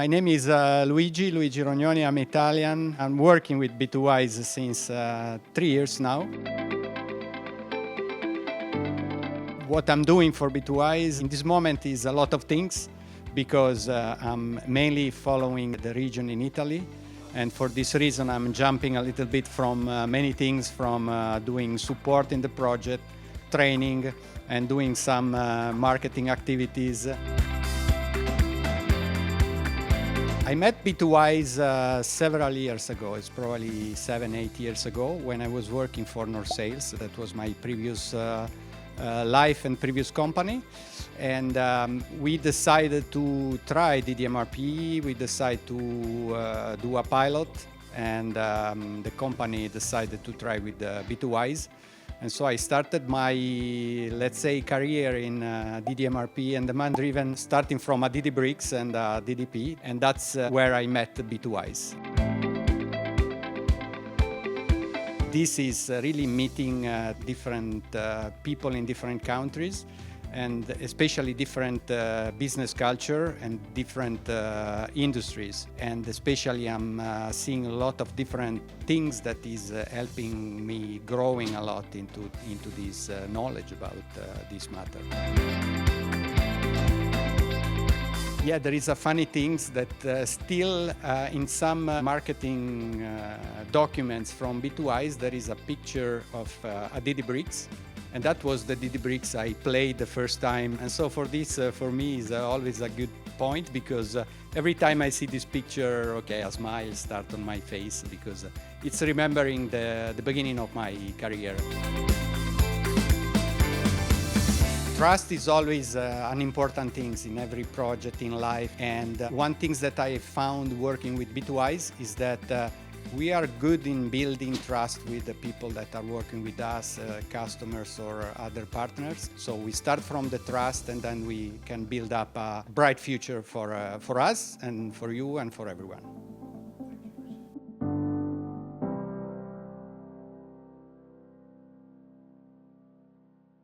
My name is Luigi Rognoni. I'm Italian. I'm working with B2Wise since 3 years now. What I'm doing for B2Wise in this moment is a lot of things because I'm mainly following the region in Italy. And for this reason, I'm jumping a little bit from many things, from doing support in the project, training, and doing some marketing activities. I met B2Wise several years ago. It's probably 7-8 years ago when I was working for North Sales. That was my previous life and previous company. And we decided to try DDMRP. We decided to do a pilot, and the company decided to try with B2Wise. And so I started my, let's say, career in DDMRP and demand-driven, starting from a DDBrix and a DDP, and that's where I met B2Wise. This is really meeting different people in different countries, and especially different business culture and different industries. And especially I'm seeing a lot of different things that is helping me growing a lot into this knowledge about this matter. Yeah, there is a funny things that still in some marketing documents from B2Wise, there is a picture of a DDBrix. And that was the DDBrix I played the first time. And so for this, for me, is always a good point because every time I see this picture, okay, a smile starts on my face because it's remembering the beginning of my career. Trust is always an important thing in every project in life. And one thing that I found working with B2Wise is that we are good in building trust with the people that are working with us, customers or other partners. So we start from the trust, and then we can build up a bright future for us and for you and for everyone.